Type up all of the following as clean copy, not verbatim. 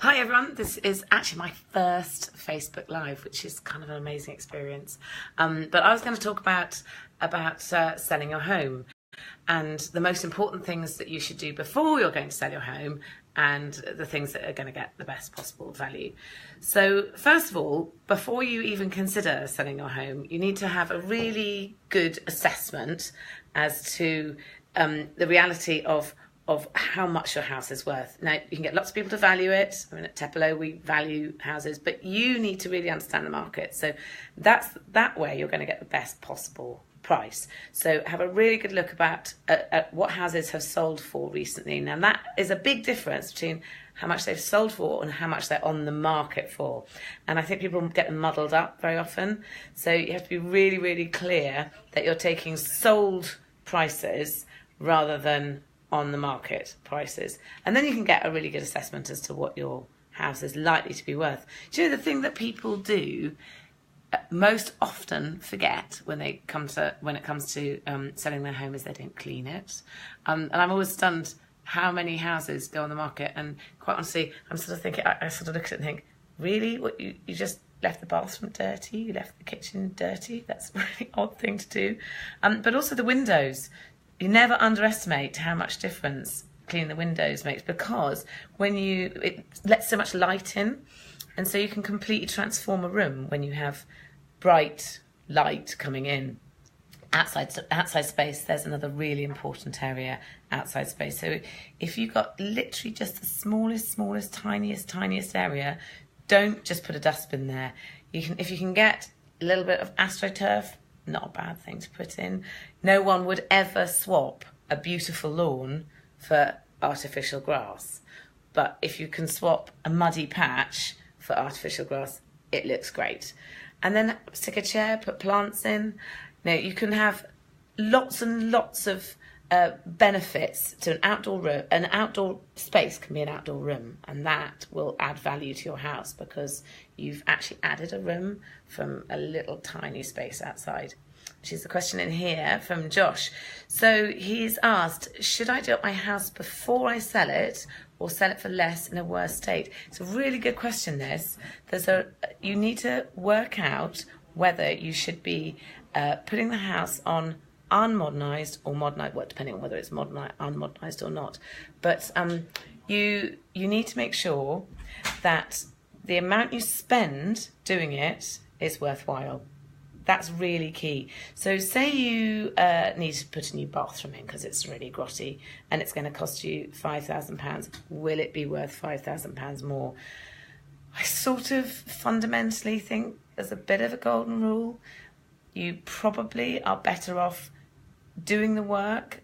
Hi everyone, this is actually my first Facebook Live, which is kind of an amazing experience. But I was going to talk about selling your home and the most important things that you should do before you're going to sell your home and the things that are going to get the best possible value. So first of all, before you even consider selling your home, you need to have a really good assessment as to the reality of how much your house is worth. Now, you can get lots of people to value it. I mean, at Tepelo, we value houses, but you need to really understand the market. So that way you're going to get the best possible price. So have a really good look at what houses have sold for recently. Now, that is a big difference between how much they've sold for and how much they're on the market for. And I think people get them muddled up very often. So you have to be really, really clear that you're taking sold prices rather than on the market prices, and then you can get a really good assessment as to what your house is likely to be worth. Do you know the thing that people do most often forget when it comes to selling their home is they don't clean it, and I'm always stunned how many houses go on the market, and quite honestly I'm sort of thinking, I sort of look at it and think, really, what you just left the bathroom dirty, you left the kitchen dirty? That's a really odd thing to do. But also the windows. You never underestimate how much difference cleaning the windows makes, because it lets so much light in, and so you can completely transform a room when you have bright light coming in. Outside space, there's another really important area, outside space. So if you've got literally just the smallest, tiniest area, don't just put a dustbin there. If you can get a little bit of AstroTurf, not a bad thing to put in. No one would ever swap a beautiful lawn for artificial grass. But if you can swap a muddy patch for artificial grass, it looks great. And then stick a chair, put plants in. Now, you can have lots and lots of benefits to an outdoor room. An outdoor space can be an outdoor room, and that will add value to your house because you've actually added a room from a little tiny space outside. Which is the question in here from Josh. So he's asked, should I do up my house before I sell it or sell it for less in a worse state? It's a really good question, this. You need to work out whether you should be putting the house on unmodernised or modernised, well, depending on whether it's unmodernised or not. But you need to make sure that the amount you spend doing it is worthwhile. That's really key. So say you need to put a new bathroom in because it's really grotty and it's going to cost you £5,000. Will it be worth £5,000 more? I sort of fundamentally think there's a bit of a golden rule. You probably are better off doing the work,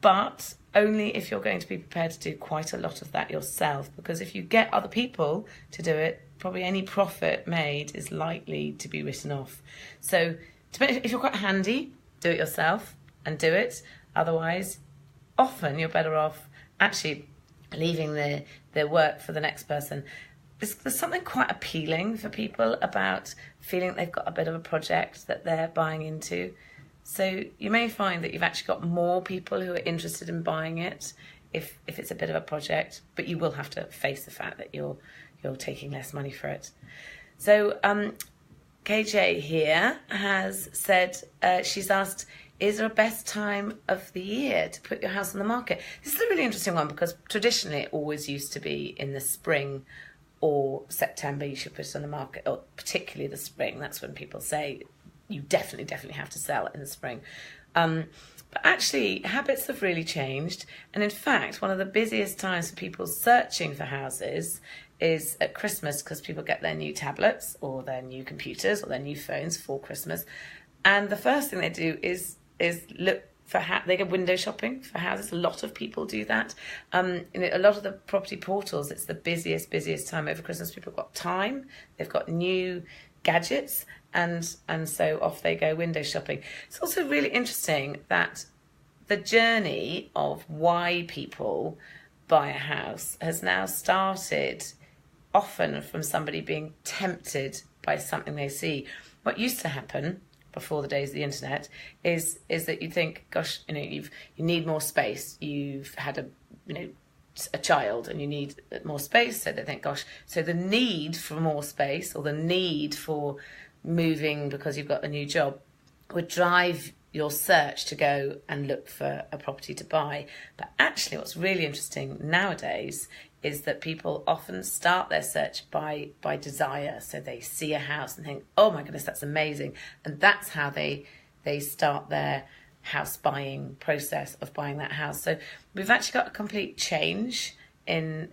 but only if you're going to be prepared to do quite a lot of that yourself, because if you get other people to do it, probably any profit made is likely to be written off. So if you're quite handy, do it yourself and do it. Otherwise, often you're better off actually leaving the work for the next person. There's something quite appealing for people about feeling they've got a bit of a project that they're buying into. So you may find that you've actually got more people who are interested in buying it if it's a bit of a project, but you will have to face the fact that you're taking less money for it. So KJ here has said, she's asked, is there a best time of the year to put your house on the market? This is a really interesting one because traditionally it always used to be in the spring or September you should put it on the market, or particularly the spring. That's when people say you definitely have to sell in the spring. But actually, habits have really changed. And in fact, one of the busiest times for people searching for houses is at Christmas, because people get their new tablets or their new computers or their new phones for Christmas. And the first thing they do is look for they go window shopping for houses. A lot of people do that. A lot of the property portals, it's the busiest time over Christmas. People have got time, they've got new gadgets, and so off they go window shopping. It's also really interesting that the journey of why people buy a house has now started often from somebody being tempted by something they see. What used to happen before the days of the internet is that you think, gosh, you need more space. You've had a a child and you need more space, so they think, gosh, so the need for more space or the need for moving because you've got a new job would drive your search to go and look for a property to buy. But actually what's really interesting nowadays is that people often start their search by desire. So they see a house and think, oh my goodness, that's amazing. And that's how they start their house buying process of buying that house. So we've actually got a complete change in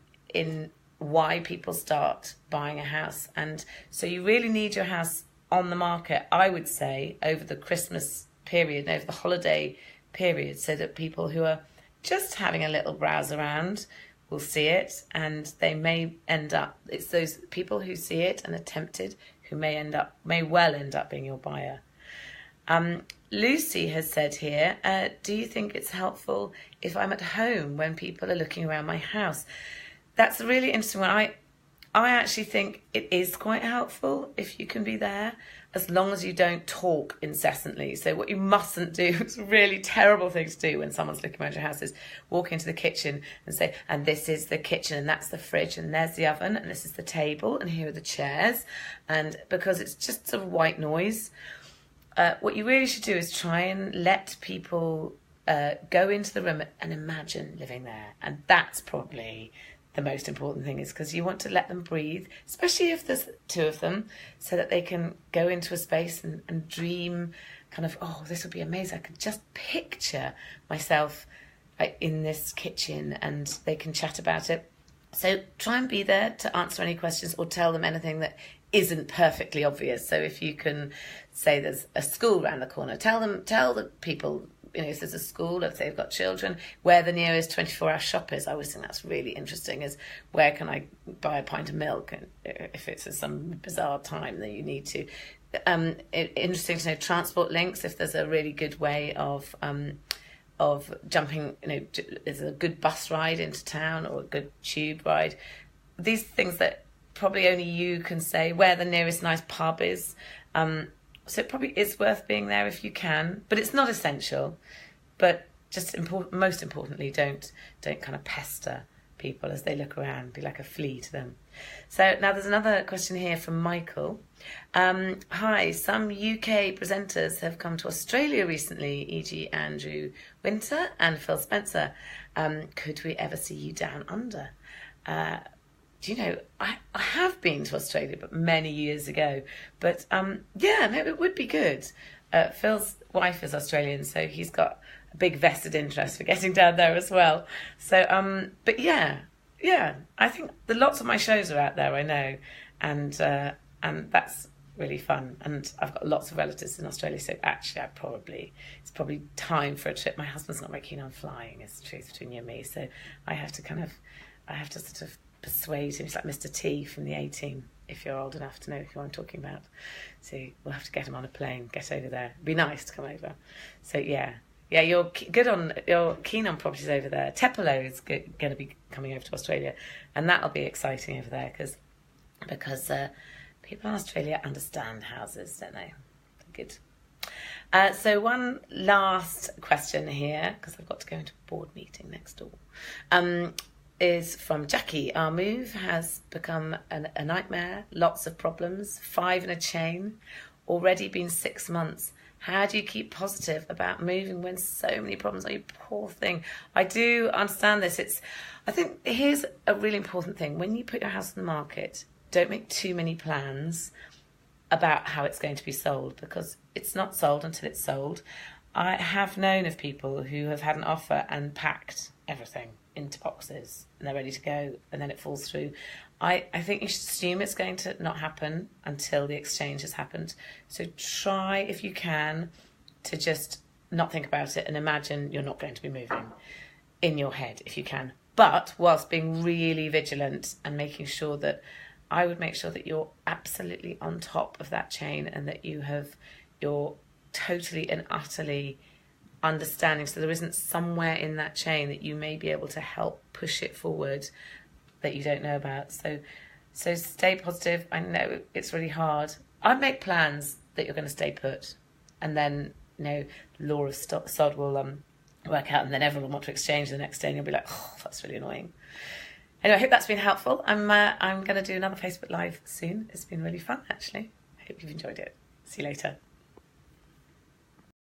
why people start buying a house. And so you really need your house on the market, I would say, over the Christmas period and over the holiday period, so that people who are just having a little browse around will see it, and they may end up, it's those people who see it and are tempted who may well end up being your buyer. Lucy has said here, do you think it's helpful if I'm at home when people are looking around my house? That's a really interesting one. I actually think it is quite helpful if you can be there, as long as you don't talk incessantly. So what you mustn't do, it's a really terrible thing to do when someone's looking around your house, is walk into the kitchen and say, and this is the kitchen, and that's the fridge, and there's the oven, and this is the table, and here are the chairs. And because it's just sort of white noise, what you really should do is try and let people go into the room and imagine living there. And that's probably the most important thing, is because you want to let them breathe, especially if there's two of them, so that they can go into a space and dream kind of, oh, this would be amazing. I could just picture myself in this kitchen, and they can chat about it. So try and be there to answer any questions or tell them anything that isn't perfectly obvious. So if you can say there's a school around the corner, tell the people, if there's a school, if they've got children, where the nearest 24-hour shop is. I always think that's really interesting, is where can I buy a pint of milk, and if it's at some bizarre time that you need to. Interesting to know transport links, if there's a really good way of jumping, there's a good bus ride into town or a good tube ride. These things that probably only you can say, where the nearest nice pub is. So it probably is worth being there if you can, but it's not essential. But just most importantly, don't kind of pester people as they look around. Be like a flea to them. So now there's another question here from Michael. Hi, some UK presenters have come to Australia recently, e.g. Andrew Winter and Phil Spencer. Could we ever see you down under? Do you know, I have been to Australia, but many years ago. But it would be good. Phil's wife is Australian, so he's got a big vested interest for getting down there as well. So, but yeah, I think lots of my shows are out there, I know, and that's really fun. And I've got lots of relatives in Australia, so actually it's probably time for a trip. My husband's not very keen on flying, is the truth between you and me, so I have to sort of persuade him. He's like Mr. T from the A-Team, if you're old enough to know who I'm talking about. So we'll have to get him on a plane, get over there. It'd be nice to come over. So yeah, you're keen on properties over there. Tepelo is going to be coming over to Australia, and that'll be exciting over there because people in Australia understand houses, don't they? Good. So one last question here, because I've got to go into a board meeting next door. Is from Jackie. Our move has become a nightmare. Lots of problems. 5 in a chain. Already been 6 months. How do you keep positive about moving when so many problems? Oh, you poor thing. I do understand this. I think here's a really important thing. When you put your house on the market, don't make too many plans about how it's going to be sold, because it's not sold until it's sold. I have known of people who have had an offer and packed everything into boxes and they're ready to go, and then it falls through. I think you should assume it's going to not happen until the exchange has happened. So try, if you can, to just not think about it and imagine you're not going to be moving in your head, if you can. But whilst being really vigilant and making sure that, I would make sure that you're absolutely on top of that chain, and that you're totally and utterly understanding, so there isn't somewhere in that chain that you may be able to help push it forward that you don't know about. So stay positive. I know it's really hard. I'd make plans that you're going to stay put, and then law of sod will work out, and then everyone will want to exchange the next day, and you'll be like, oh, that's really annoying. Anyway, I hope that's been helpful. I'm going to do another Facebook Live soon. It's been really fun, actually. I hope you've enjoyed it. See you later.